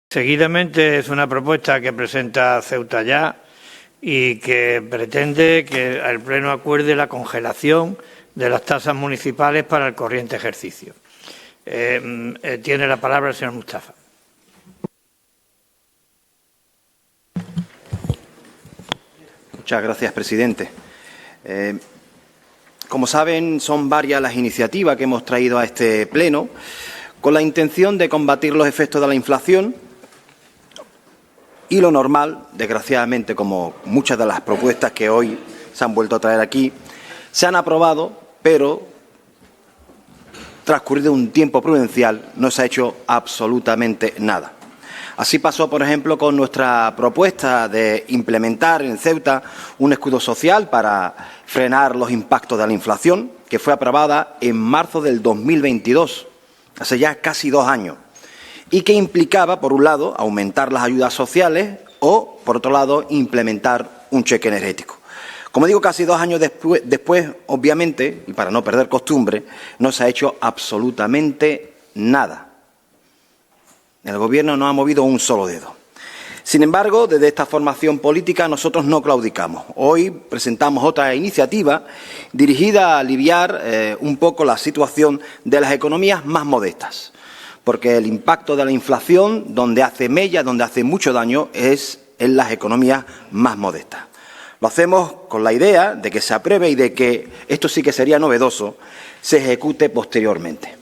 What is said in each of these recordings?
Seguidamente es una propuesta que presenta Ceuta Ya y que pretende que el Pleno acuerde la congelación de las tasas municipales para el corriente ejercicio. Tiene la palabra el señor Mustafa. Muchas gracias, presidente. Como saben, son varias las iniciativas que hemos traído a este Pleno con la intención de combatir los efectos de la inflación y lo normal, desgraciadamente, como muchas de las propuestas que hoy se han vuelto a traer aquí, se han aprobado, pero transcurrido un tiempo prudencial no se ha hecho absolutamente nada. Así pasó, por ejemplo, con nuestra propuesta de implementar en Ceuta un escudo social para frenar los impactos de la inflación, que fue aprobada en marzo del 2022, hace ya casi 2 años, y que implicaba, por un lado, aumentar las ayudas sociales o, por otro lado, implementar un cheque energético. Como digo, casi 2 años después, obviamente, y para no perder costumbre, no se ha hecho absolutamente nada. El Gobierno no ha movido un solo dedo. Sin embargo, desde esta formación política nosotros no claudicamos. Hoy presentamos otra iniciativa dirigida a aliviar un poco la situación de las economías más modestas, porque el impacto de la inflación, donde hace mella, donde hace mucho daño, es en las economías más modestas. Lo hacemos con la idea de que se apruebe y de que, esto sí que sería novedoso, se ejecute posteriormente.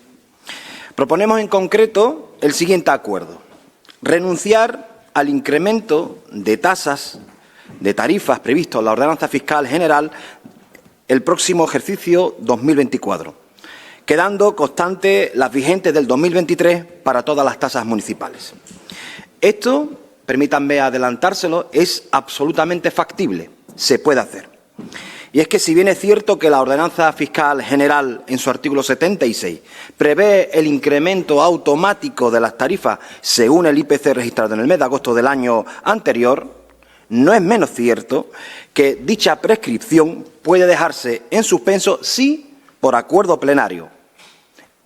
Proponemos en concreto el siguiente acuerdo: renunciar al incremento de tasas, de tarifas previsto en la Ordenanza Fiscal General el próximo ejercicio 2024, quedando constante las vigentes del 2023 para todas las tasas municipales. Esto, permítanme adelantárselo, es absolutamente factible, se puede hacer. Y es que, si bien es cierto que la Ordenanza Fiscal General, en su artículo 76, prevé el incremento automático de las tarifas según el IPC registrado en el mes de agosto del año anterior, no es menos cierto que dicha prescripción puede dejarse en suspenso si, por acuerdo plenario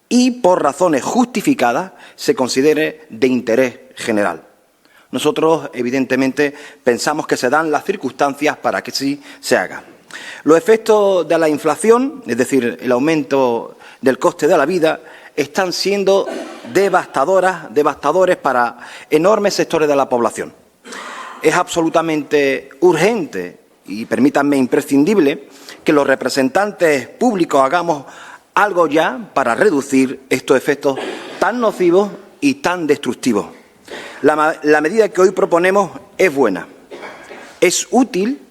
y por razones justificadas, se considere de interés general. Nosotros, evidentemente, pensamos que se dan las circunstancias para que sí se haga. Los efectos de la inflación, es decir, el aumento del coste de la vida, están siendo devastadores para enormes sectores de la población. Es absolutamente urgente y, permítanme, imprescindible que los representantes públicos hagamos algo ya para reducir estos efectos tan nocivos y tan destructivos. La medida que hoy proponemos es buena, es útil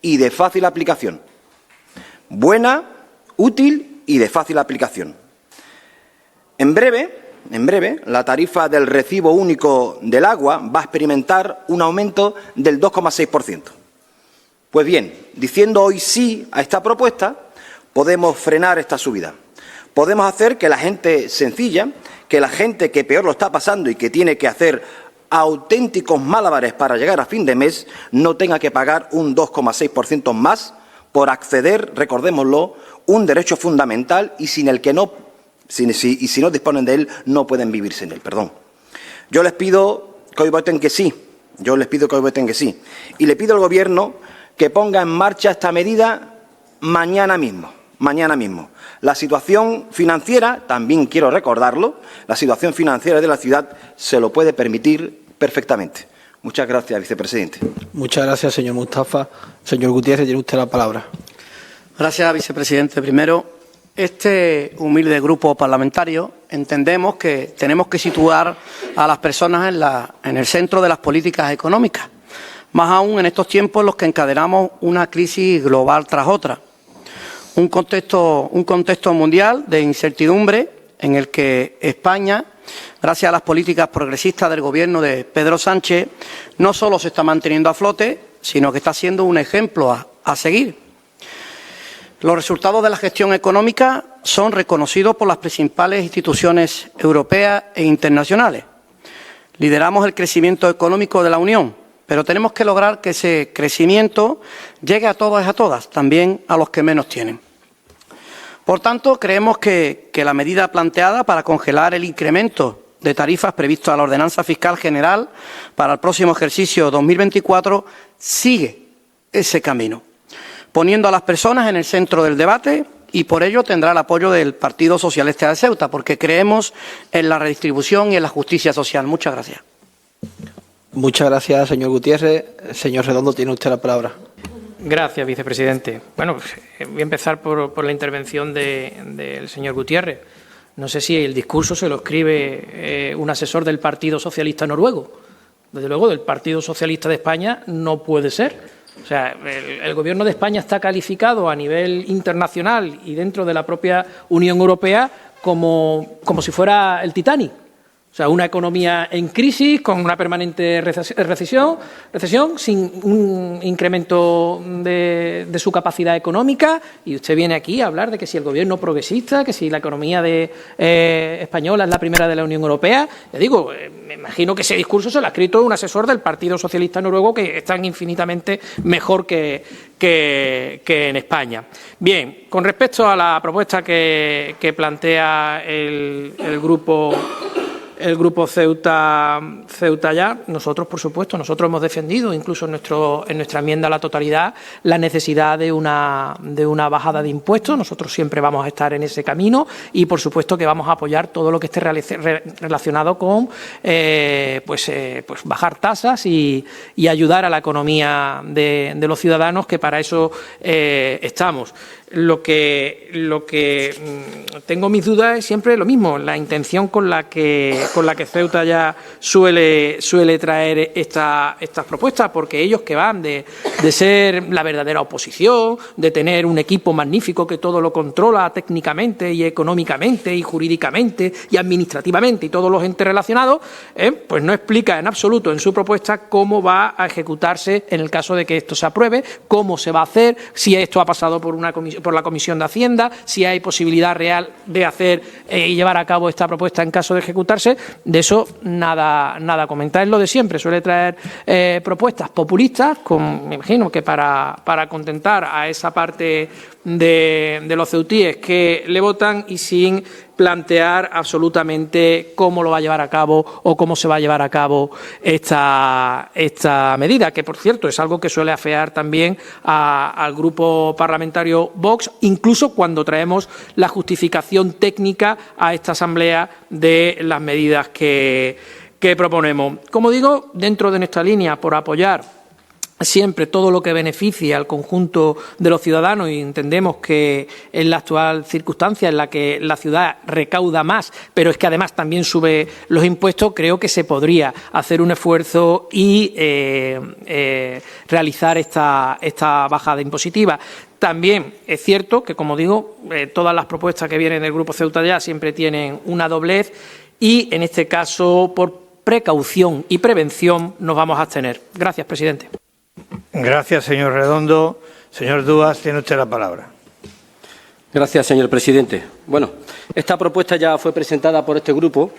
y de fácil aplicación. Buena, útil y de fácil aplicación. En breve, la tarifa del recibo único del agua va a experimentar un aumento del 2,6%. Pues bien, diciendo hoy sí a esta propuesta, podemos frenar esta subida. Podemos hacer que la gente sencilla, que la gente que peor lo está pasando y que tiene que hacer auténticos malabares para llegar a fin de mes, no tenga que pagar un 2,6% más por acceder, recordémoslo, un derecho fundamental y sin el que si no disponen de él, no pueden vivir sin él. Yo les pido que hoy voten que sí. Y le pido al Gobierno que ponga en marcha esta medida mañana mismo. La situación financiera, también quiero recordarlo, la situación financiera de la ciudad se lo puede permitir perfectamente. Muchas gracias, vicepresidente. Muchas gracias, señor Mustafa. Señor Gutiérrez, tiene usted la palabra. Gracias, vicepresidente. Primero, este humilde grupo parlamentario entendemos que tenemos que situar a las personas en el centro de las políticas económicas, más aún en estos tiempos en los que encadenamos una crisis global tras otra. Un contexto mundial de incertidumbre en el que España, gracias a las políticas progresistas del Gobierno de Pedro Sánchez, no solo se está manteniendo a flote, sino que está siendo un ejemplo a seguir. Los resultados de la gestión económica son reconocidos por las principales instituciones europeas e internacionales. Lideramos el crecimiento económico de la Unión, pero tenemos que lograr que ese crecimiento llegue a todas y a todas, también a los que menos tienen. Por tanto, creemos que la medida planteada para congelar el incremento de tarifas previsto a la Ordenanza Fiscal General para el próximo ejercicio 2024 sigue ese camino, poniendo a las personas en el centro del debate, y por ello tendrá el apoyo del Partido Socialista de Ceuta, porque creemos en la redistribución y en la justicia social. Muchas gracias. Muchas gracias, señor Gutiérrez. Señor Redondo, tiene usted la palabra. Gracias, vicepresidente. Bueno, voy a empezar por la intervención del señor Gutiérrez. No sé si el discurso se lo escribe un asesor del Partido Socialista noruego. Desde luego, del Partido Socialista de España no puede ser. O sea, el Gobierno de España está calificado a nivel internacional y dentro de la propia Unión Europea como si fuera el Titanic. O sea, una economía en crisis, con una permanente recesión, sin un incremento de su capacidad económica, y usted viene aquí a hablar de que si el gobierno progresista, que si la economía española es la primera de la Unión Europea. Le digo, me imagino que ese discurso se lo ha escrito un asesor del Partido Socialista noruego, que están infinitamente mejor que en España. Bien, con respecto a la propuesta que plantea el Grupo Ceuta Ya, nosotros, por supuesto, hemos defendido, incluso en nuestra enmienda a la totalidad, la necesidad de una bajada de impuestos. Nosotros siempre vamos a estar en ese camino y, por supuesto, que vamos a apoyar todo lo que esté relacionado con bajar tasas y ayudar a la economía de los ciudadanos, que para eso estamos. Lo que tengo mis dudas es siempre lo mismo, la intención con la que Ceuta Ya suele traer estas propuestas, porque ellos, que van de ser la verdadera oposición, de tener un equipo magnífico que todo lo controla técnicamente y económicamente y jurídicamente y administrativamente y todos los entes relacionados, pues no explica en absoluto en su propuesta cómo va a ejecutarse en el caso de que esto se apruebe, cómo se va a hacer, si esto ha pasado por la Comisión de Hacienda, si hay posibilidad real de hacer y llevar a cabo esta propuesta en caso de ejecutarse. De eso nada comentar. Es lo de siempre, suele traer propuestas populistas, me imagino que para contentar a esa parte de los ceutíes que le votan, y sin plantear absolutamente cómo lo va a llevar a cabo o cómo se va a llevar a cabo esta medida, que, por cierto, es algo que suele afear también al grupo parlamentario Vox, incluso cuando traemos la justificación técnica a esta Asamblea de las medidas que proponemos. Como digo, dentro de nuestra línea por apoyar siempre todo lo que beneficie al conjunto de los ciudadanos, y entendemos que en la actual circunstancia en la que la ciudad recauda más, pero es que además también sube los impuestos, creo que se podría hacer un esfuerzo y realizar esta bajada impositiva. También es cierto que, como digo, todas las propuestas que vienen del Grupo Ceuta Ya siempre tienen una doblez, y en este caso, por precaución y prevención, nos vamos a abstener. Gracias, presidente. Gracias, señor Redondo. Señor Dúas, tiene usted la palabra. Gracias, señor presidente. Bueno, esta propuesta ya fue presentada por este grupo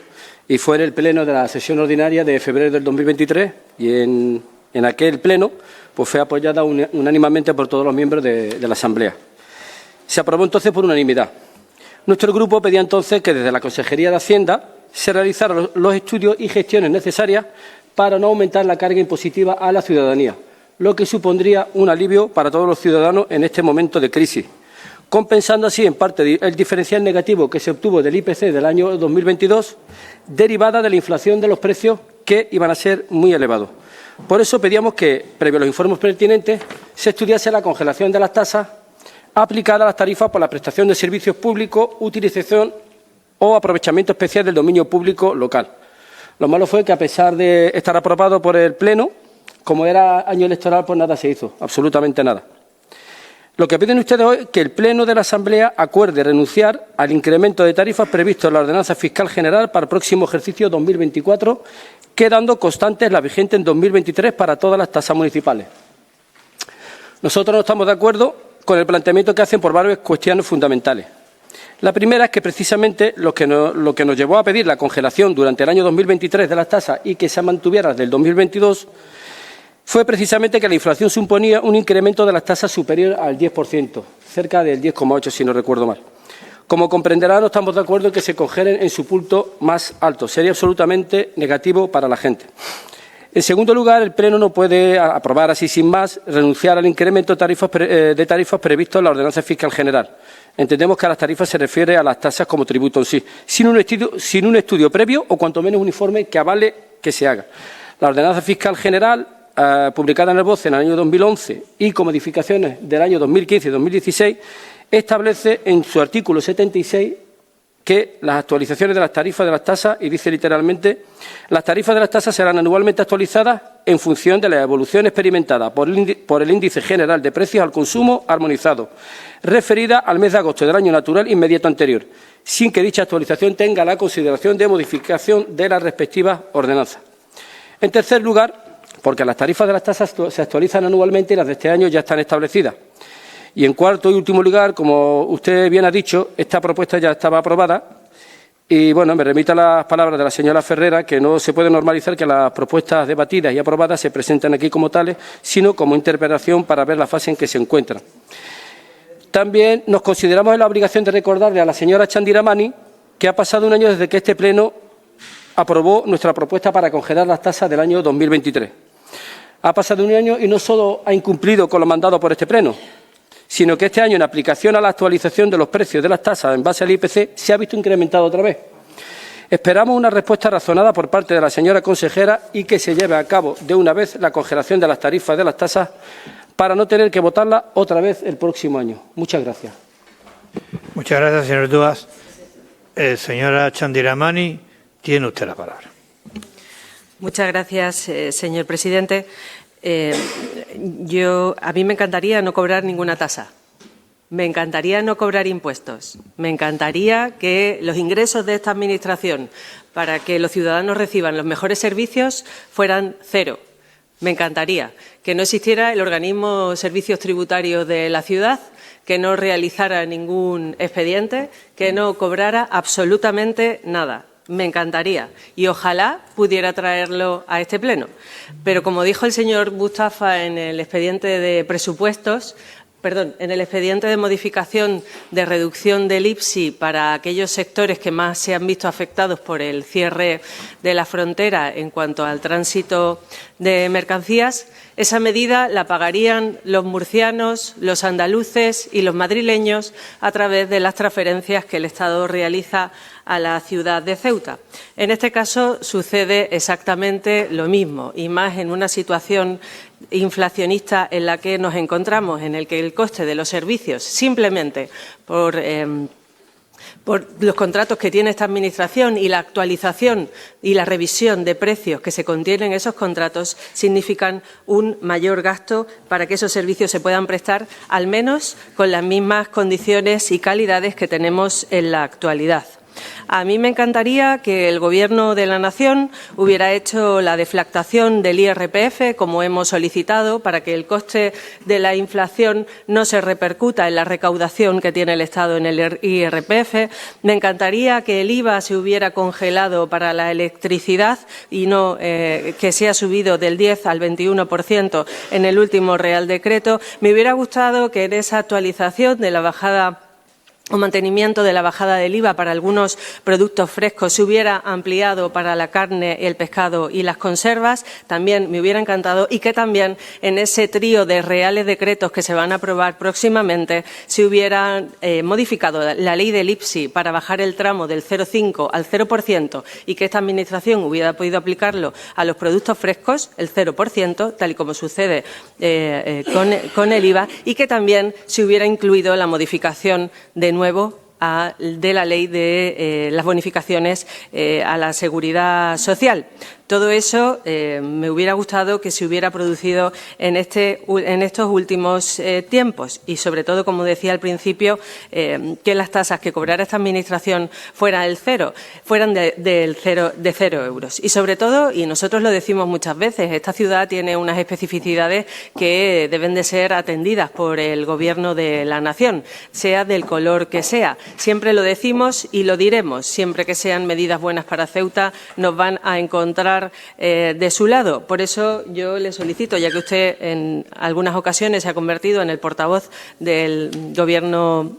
y fue en el pleno de la sesión ordinaria de febrero del 2023, y en aquel pleno pues fue apoyada unánimemente por todos los miembros de la Asamblea. Se aprobó entonces por unanimidad. Nuestro grupo pedía entonces que desde la Consejería de Hacienda se realizaran los estudios y gestiones necesarias para no aumentar la carga impositiva a la ciudadanía, lo que supondría un alivio para todos los ciudadanos en este momento de crisis, compensando así en parte el diferencial negativo que se obtuvo del IPC del año 2022, derivada de la inflación de los precios, que iban a ser muy elevados. Por eso pedíamos que, previo a los informes pertinentes, se estudiase la congelación de las tasas aplicadas a las tarifas por la prestación de servicios públicos, utilización o aprovechamiento especial del dominio público local. Lo malo fue que, a pesar de estar aprobado por el Pleno, como era año electoral, pues nada se hizo, absolutamente nada. Lo que piden ustedes hoy es que el Pleno de la Asamblea acuerde renunciar al incremento de tarifas previsto en la Ordenanza Fiscal General para el próximo ejercicio 2024, quedando constantes las vigentes en 2023 para todas las tasas municipales. Nosotros no estamos de acuerdo con el planteamiento que hacen por varias cuestiones fundamentales. La primera es que, precisamente, lo que nos llevó a pedir la congelación durante el año 2023 de las tasas y que se mantuviera desde el 2022 fue precisamente que la inflación suponía un incremento de las tasas superior al 10%, cerca del 10,8%, si no recuerdo mal. Como comprenderá, no estamos de acuerdo en que se congelen en su punto más alto. Sería absolutamente negativo para la gente. En segundo lugar, el Pleno no puede aprobar así sin más renunciar al incremento de tarifas previsto en la Ordenanza Fiscal General. Entendemos que a las tarifas se refiere a las tasas como tributo en sí, sin un estudio previo o cuanto menos un informe que avale que se haga. La Ordenanza Fiscal General, publicada en el BOCE en el año 2011 y con modificaciones del año 2015 y 2016, establece en su artículo 76 que las actualizaciones de las tarifas de las tasas, y dice literalmente, las tarifas de las tasas serán anualmente actualizadas en función de la evolución experimentada por el Índice General de Precios al Consumo armonizado, referida al mes de agosto del año natural inmediato anterior, sin que dicha actualización tenga la consideración de modificación de las respectivas ordenanzas. En tercer lugar, porque las tarifas de las tasas se actualizan anualmente y las de este año ya están establecidas. Y en cuarto y último lugar, como usted bien ha dicho, esta propuesta ya estaba aprobada y, bueno, me remito a las palabras de la señora Ferrera, que no se puede normalizar que las propuestas debatidas y aprobadas se presenten aquí como tales, sino como interpelación para ver la fase en que se encuentran. También nos consideramos en la obligación de recordarle a la señora Chandiramani que ha pasado un año desde que este Pleno aprobó nuestra propuesta para congelar las tasas del año 2023. Ha pasado un año y no solo ha incumplido con lo mandado por este Pleno, sino que este año, en aplicación a la actualización de los precios de las tasas en base al IPC, se ha visto incrementado otra vez. Esperamos una respuesta razonada por parte de la señora consejera y que se lleve a cabo de una vez la congelación de las tarifas de las tasas para no tener que votarla otra vez el próximo año. Muchas gracias. Muchas gracias, señor Duas. Señora Chandiramani, tiene usted la palabra. Muchas gracias, señor presidente. A mí me encantaría no cobrar ninguna tasa. Me encantaría no cobrar impuestos. Me encantaría que los ingresos de esta Administración para que los ciudadanos reciban los mejores servicios fueran cero. Me encantaría que no existiera el organismo Servicios Tributarios de la ciudad, que no realizara ningún expediente, que no cobrara absolutamente nada. Me encantaría y ojalá pudiera traerlo a este Pleno. Pero como dijo el señor Mustafa en el expediente de presupuestos, en el expediente de modificación de reducción del IPSI para aquellos sectores que más se han visto afectados por el cierre de la frontera en cuanto al tránsito de mercancías, esa medida la pagarían los murcianos, los andaluces y los madrileños a través de las transferencias que el Estado realiza a la ciudad de Ceuta. En este caso sucede exactamente lo mismo y más en una situación inflacionista en la que nos encontramos, en el que el coste de los servicios, simplemente por los contratos que tiene esta Administración y la actualización y la revisión de precios que se contienen en esos contratos, significan un mayor gasto para que esos servicios se puedan prestar, al menos con las mismas condiciones y calidades que tenemos en la actualidad. A mí me encantaría que el Gobierno de la Nación hubiera hecho la deflactación del IRPF, como hemos solicitado, para que el coste de la inflación no se repercuta en la recaudación que tiene el Estado en el IRPF. Me encantaría que el IVA se hubiera congelado para la electricidad y no que se ha subido del 10 al 21% en el último Real Decreto. Me hubiera gustado que en esa actualización de la bajada o mantenimiento de la bajada del IVA para algunos productos frescos se hubiera ampliado para la carne, el pescado y las conservas. También me hubiera encantado y que también en ese trío de reales decretos que se van a aprobar próximamente se hubiera modificado la ley del IPSI para bajar el tramo del 0,5 al 0% y que esta Administración hubiera podido aplicarlo a los productos frescos, el 0%, tal y como sucede con el IVA, y que también se hubiera incluido la modificación de nuevo de la ley de las bonificaciones a la seguridad social. Todo eso me hubiera gustado que se hubiera producido en estos últimos tiempos y, sobre todo, como decía al principio, que las tasas que cobrara esta Administración fueran de 0 euros. Y, sobre todo, y nosotros lo decimos muchas veces, esta ciudad tiene unas especificidades que deben de ser atendidas por el Gobierno de la Nación, sea del color que sea. Siempre lo decimos y lo diremos. Siempre que sean medidas buenas para Ceuta, nos van a encontrar de su lado. Por eso yo le solicito, ya que usted en algunas ocasiones se ha convertido en el portavoz del Gobierno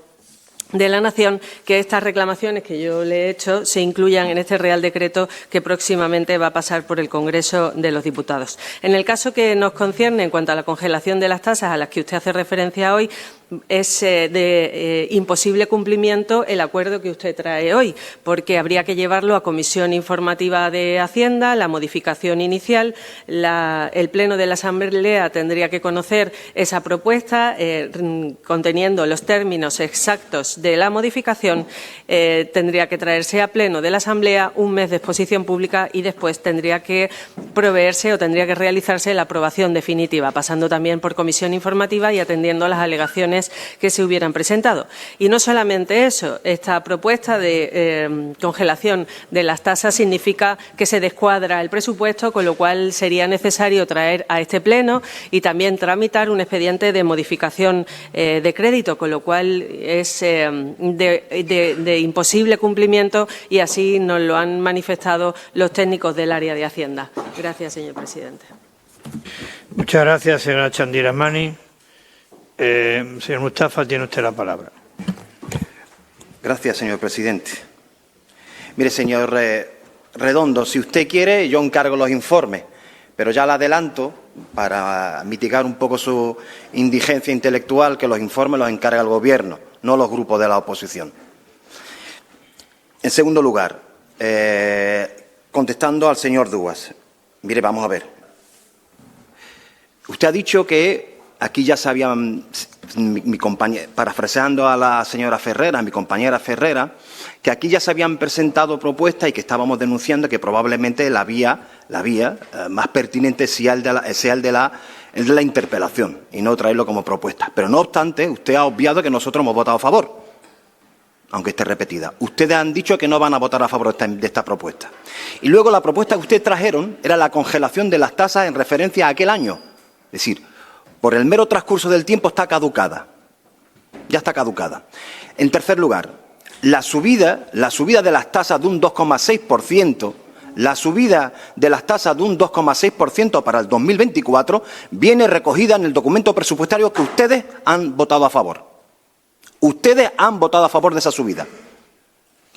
de la Nación, que estas reclamaciones que yo le he hecho se incluyan en este Real Decreto que próximamente va a pasar por el Congreso de los Diputados. En el caso que nos concierne en cuanto a la congelación de las tasas a las que usted hace referencia hoy, es de imposible cumplimiento el acuerdo que usted trae hoy, porque habría que llevarlo a Comisión Informativa de Hacienda, la modificación inicial, el Pleno de la Asamblea tendría que conocer esa propuesta conteniendo los términos exactos de la modificación, tendría que traerse a Pleno de la Asamblea, un mes de exposición pública y después tendría que proveerse o tendría que realizarse la aprobación definitiva, pasando también por Comisión Informativa y atendiendo a las alegaciones que se hubieran presentado. Y no solamente eso, esta propuesta de congelación de las tasas significa que se descuadra el presupuesto, con lo cual sería necesario traer a este Pleno y también tramitar un expediente de modificación de crédito, con lo cual es de imposible cumplimiento y así nos lo han manifestado los técnicos del área de Hacienda. Gracias, señor presidente. Muchas gracias, señora Chandira Mani. Señor Mustafa, tiene usted la palabra. Gracias, señor presidente. Mire, señor Redondo, si usted quiere, yo encargo los informes, pero ya le adelanto, para mitigar un poco su indigencia intelectual, que los informes los encarga el Gobierno, no los grupos de la oposición. En segundo lugar, contestando al señor Duas, mire, vamos a ver. Usted ha dicho que aquí ya se habían, parafraseando a la señora Ferrera, mi compañera Ferrera, que aquí ya se habían presentado propuestas y que estábamos denunciando que probablemente la vía más pertinente sea el de la interpelación y no traerlo como propuesta. Pero no obstante, usted ha obviado que nosotros hemos votado a favor, aunque esté repetida. Ustedes han dicho que no van a votar a favor de esta propuesta. Y luego la propuesta que ustedes trajeron era la congelación de las tasas en referencia a aquel año. Es decir, por el mero transcurso del tiempo está caducada. Ya está caducada. En tercer lugar, la subida de las tasas de un 2,6%, la subida de las tasas de un 2,6% para el 2024 viene recogida en el documento presupuestario que ustedes han votado a favor. Ustedes han votado a favor de esa subida.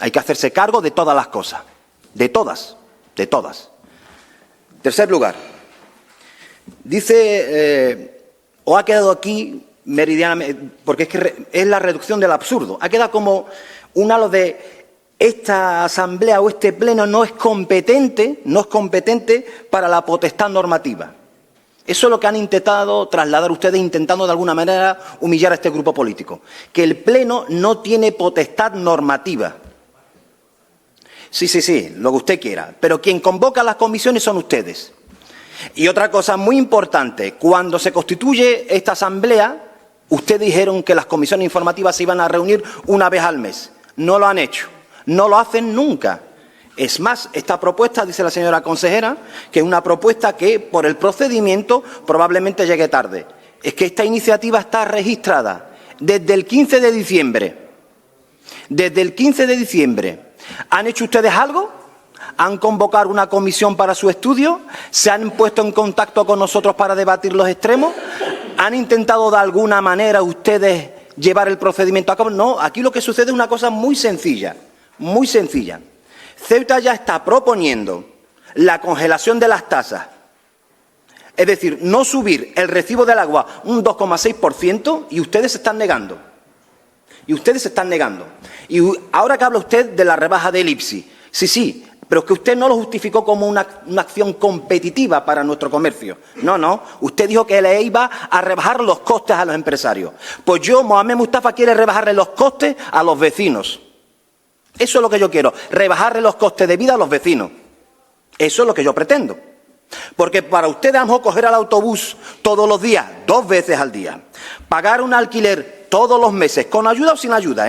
Hay que hacerse cargo de todas las cosas. De todas. De todas. Tercer lugar, dice... o ha quedado aquí meridianamente, porque es que es la reducción del absurdo, ha quedado como un halo de esta asamblea o este pleno no es competente para la potestad normativa. Eso es lo que han intentado trasladar ustedes, intentando de alguna manera humillar a este grupo político, que el pleno no tiene potestad normativa. Sí, lo que usted quiera, pero quien convoca a las comisiones son ustedes. Y otra cosa muy importante, cuando se constituye esta asamblea, ustedes dijeron que las comisiones informativas se iban a reunir una vez al mes. No lo han hecho, no lo hacen nunca. Es más, esta propuesta, dice la señora consejera, que es una propuesta que por el procedimiento probablemente llegue tarde. Es que esta iniciativa está registrada desde el 15 de diciembre. Desde el 15 de diciembre. ¿Han hecho ustedes algo? ¿Han convocado una comisión para su estudio? ¿Se han puesto en contacto con nosotros para debatir los extremos? ¿Han intentado de alguna manera ustedes llevar el procedimiento a cabo? No, aquí lo que sucede es una cosa muy sencilla, muy sencilla. Ceuta ya está proponiendo la congelación de las tasas, es decir, no subir el recibo del agua un 2,6% y ustedes se están negando. Y ustedes se están negando. Y ahora que habla usted de la rebaja del IPSI, sí, pero es que usted no lo justificó como una acción competitiva para nuestro comercio. No, usted dijo que le iba a rebajar los costes a los empresarios. Pues Mohamed Mustafa quiere rebajarle los costes a los vecinos. Eso es lo que yo quiero, rebajarle los costes de vida a los vecinos. Eso es lo que yo pretendo. Porque para ustedes, a lo mejor, coger al autobús todos los días, 2 veces al día, pagar un alquiler todos los meses, con ayuda o sin ayuda,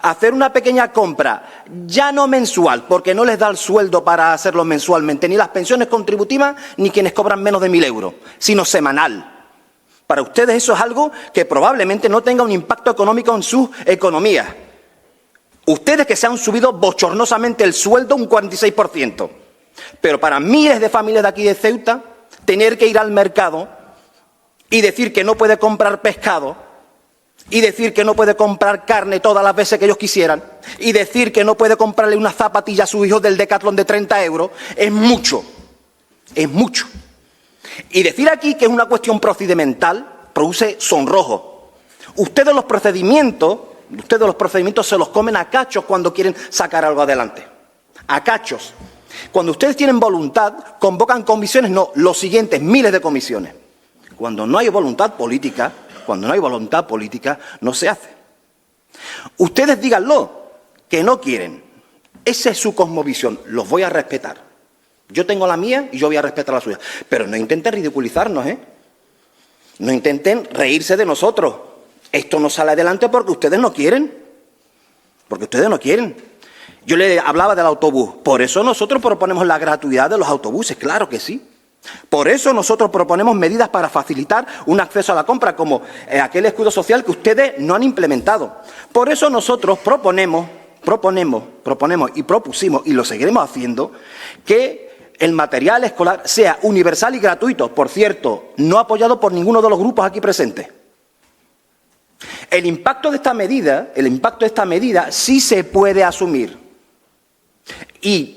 hacer una pequeña compra, ya no mensual, porque no les da el sueldo para hacerlo mensualmente, ni las pensiones contributivas, ni quienes cobran menos de 1.000 euros, sino semanal. Para ustedes eso es algo que probablemente no tenga un impacto económico en sus economías. Ustedes que se han subido bochornosamente el sueldo un 46%. Pero para miles de familias de aquí de Ceuta, tener que ir al mercado y decir que no puede comprar pescado y decir que no puede comprar carne todas las veces que ellos quisieran y decir que no puede comprarle una zapatilla a su hijo del Decathlon de 30 euros es mucho, es mucho. Y decir aquí que es una cuestión procedimental produce sonrojo. Ustedes los procedimientos se los comen a cachos cuando quieren sacar algo adelante. A cachos. Cuando ustedes tienen voluntad, convocan comisiones, no, los siguientes, miles de comisiones. Cuando no hay voluntad política, no se hace. Ustedes díganlo, que no quieren. Esa es su cosmovisión, los voy a respetar. Yo tengo la mía y yo voy a respetar la suya. Pero no intenten ridiculizarnos, ¿eh? No intenten reírse de nosotros. Esto no sale adelante porque ustedes no quieren. Porque ustedes no quieren. Yo le hablaba del autobús. Por eso nosotros proponemos la gratuidad de los autobuses, claro que sí. Por eso nosotros proponemos medidas para facilitar un acceso a la compra, como aquel escudo social que ustedes no han implementado. Por eso nosotros proponemos y propusimos, y lo seguiremos haciendo, que el material escolar sea universal y gratuito. Por cierto, no apoyado por ninguno de los grupos aquí presentes. El impacto de esta medida sí se puede asumir. Y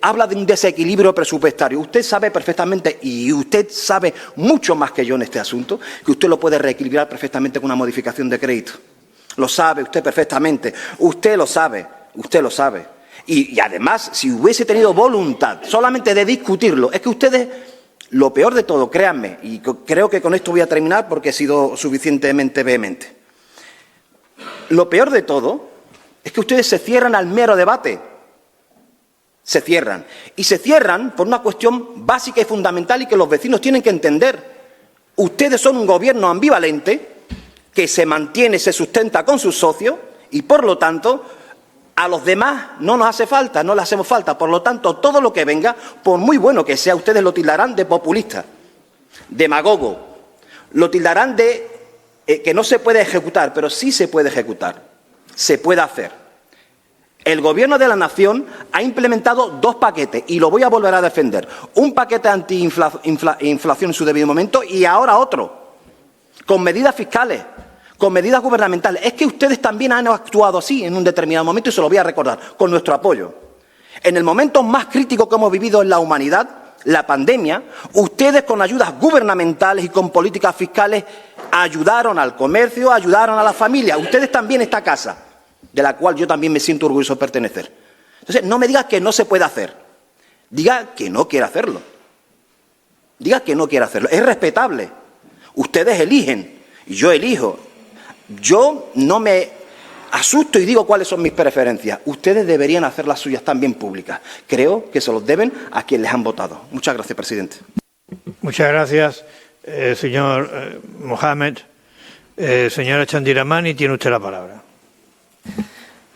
habla de un desequilibrio presupuestario. Usted sabe perfectamente, y usted sabe mucho más que yo en este asunto, que usted lo puede reequilibrar perfectamente con una modificación de crédito. Lo sabe usted perfectamente. Usted lo sabe. Y además, si hubiese tenido voluntad solamente de discutirlo, es que ustedes, lo peor de todo, créanme, y creo que con esto voy a terminar porque he sido suficientemente vehemente. Lo peor de todo es que ustedes se cierran al mero debate. Se cierran. Y se cierran por una cuestión básica y fundamental y que los vecinos tienen que entender. Ustedes son un gobierno ambivalente que se mantiene, se sustenta con sus socios y, por lo tanto, a los demás no nos hace falta, no le hacemos falta. Por lo tanto, todo lo que venga, por muy bueno que sea, ustedes lo tildarán de populista, demagogo, lo tildarán de que no se puede ejecutar, pero sí se puede ejecutar, se puede hacer. El Gobierno de la Nación ha implementado 2 paquetes y lo voy a volver a defender. Un paquete anti-inflación en su debido momento y ahora otro, con medidas fiscales, con medidas gubernamentales. Es que ustedes también han actuado así en un determinado momento y se lo voy a recordar, con nuestro apoyo. En el momento más crítico que hemos vivido en la humanidad, la pandemia, ustedes con ayudas gubernamentales y con políticas fiscales ayudaron al comercio, ayudaron a la familia. Ustedes también esta casa, de la cual yo también me siento orgulloso de pertenecer. Entonces, no me diga que no se puede hacer. Diga que no quiere hacerlo. Diga que no quiere hacerlo. Es respetable. Ustedes eligen y yo elijo. Yo no me asusto y digo cuáles son mis preferencias. Ustedes deberían hacer las suyas también públicas. Creo que se los deben a quienes les han votado. Muchas gracias, presidente. Muchas gracias, señor Mohamed. Señora Chandiramani, tiene usted la palabra.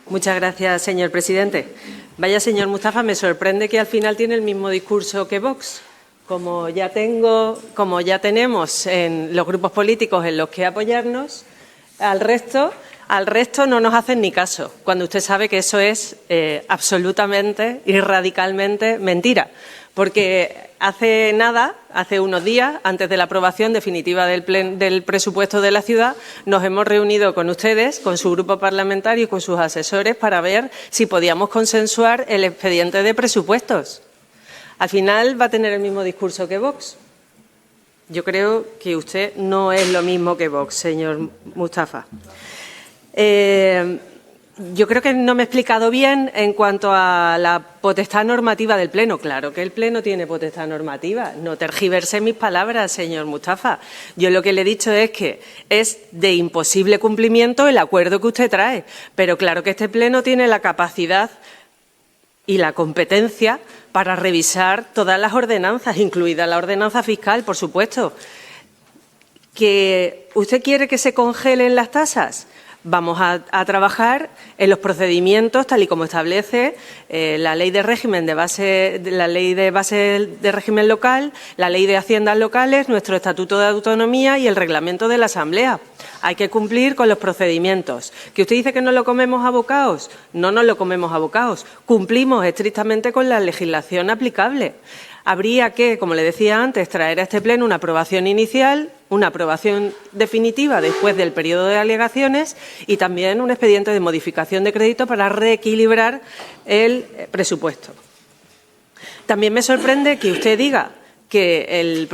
Muchas gracias, señor presidente. Vaya, señor Mustafa, me sorprende que al final tiene el mismo discurso que Vox. Como ya tenemos en los grupos políticos en los que apoyarnos, al resto no nos hacen ni caso, cuando usted sabe que eso es absolutamente y radicalmente mentira. Porque hace unos días, antes de la aprobación definitiva del presupuesto de la ciudad, nos hemos reunido con ustedes, con su grupo parlamentario y con sus asesores para ver si podíamos consensuar el expediente de presupuestos. Al final va a tener el mismo discurso que Vox. Yo creo que usted no es lo mismo que Vox, señor Mustafa. Yo creo que no me he explicado bien en cuanto a la potestad normativa del Pleno. Claro que el Pleno tiene potestad normativa. No tergiverse mis palabras, señor Mustafa. Yo lo que le he dicho es que es de imposible cumplimiento el acuerdo que usted trae. Pero claro que este Pleno tiene la capacidad y la competencia para revisar todas las ordenanzas, incluida la ordenanza fiscal, por supuesto. ¿Que usted quiere que se congelen las tasas? Vamos a trabajar en los procedimientos tal y como establece la ley de régimen de base, la ley de base de régimen local, la ley de haciendas locales, nuestro estatuto de autonomía y el reglamento de la Asamblea. Hay que cumplir con los procedimientos. ¿Que usted dice que no lo comemos a bocaos? No nos lo comemos a bocaos. Cumplimos estrictamente con la legislación aplicable. Habría que, como le decía antes, traer a este Pleno una aprobación inicial, una aprobación definitiva después del periodo de alegaciones y también un expediente de modificación de crédito para reequilibrar el presupuesto. También me sorprende que usted diga que el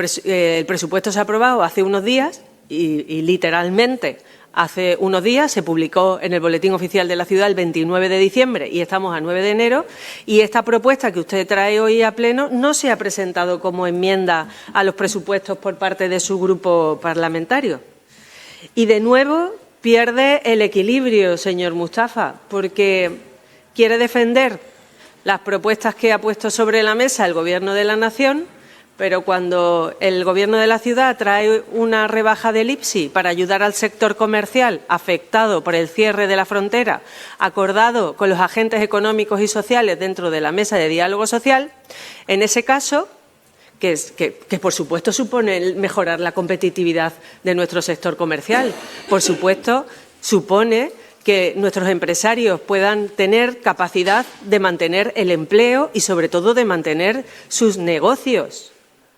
presupuesto se ha aprobado hace unos días y literalmente hace unos días se publicó en el Boletín Oficial de la Ciudad el 29 de diciembre y estamos a 9 de enero y esta propuesta que usted trae hoy a pleno no se ha presentado como enmienda a los presupuestos por parte de su grupo parlamentario. Y de nuevo pierde el equilibrio, señor Mustafa, porque quiere defender las propuestas que ha puesto sobre la mesa el Gobierno de la Nación, pero cuando el Gobierno de la ciudad trae una rebaja del IPSI para ayudar al sector comercial afectado por el cierre de la frontera, acordado con los agentes económicos y sociales dentro de la mesa de diálogo social, en ese caso, que por supuesto supone mejorar la competitividad de nuestro sector comercial, por supuesto supone que nuestros empresarios puedan tener capacidad de mantener el empleo y sobre todo de mantener sus negocios.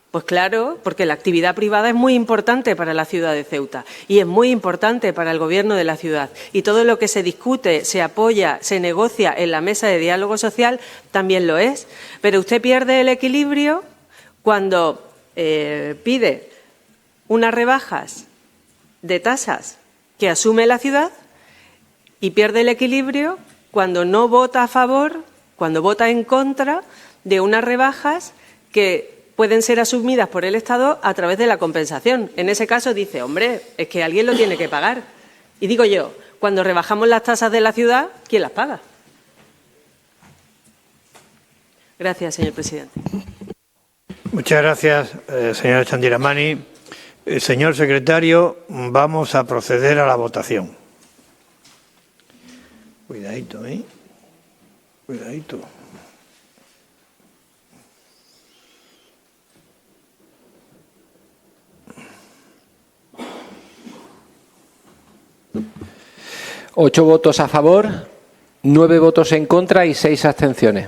Pues claro, porque la actividad privada es muy importante para la ciudad de Ceuta y es muy importante para el Gobierno de la ciudad. Y todo lo que se discute, se apoya, se negocia en la mesa de diálogo social también lo es. Pero usted pierde el equilibrio cuando pide unas rebajas de tasas que asume la ciudad y pierde el equilibrio cuando no vota a favor, cuando vota en contra de unas rebajas que pueden ser asumidas por el Estado a través de la compensación. En ese caso dice, hombre, es que alguien lo tiene que pagar. Y digo yo, cuando rebajamos las tasas de la ciudad, ¿quién las paga? Gracias, señor presidente. Muchas gracias, señora Chandiramani. Señor secretario, vamos a proceder a la votación. Cuidadito, ¿eh? Cuidadito. Ocho votos a favor, 9 votos en contra y 6 abstenciones.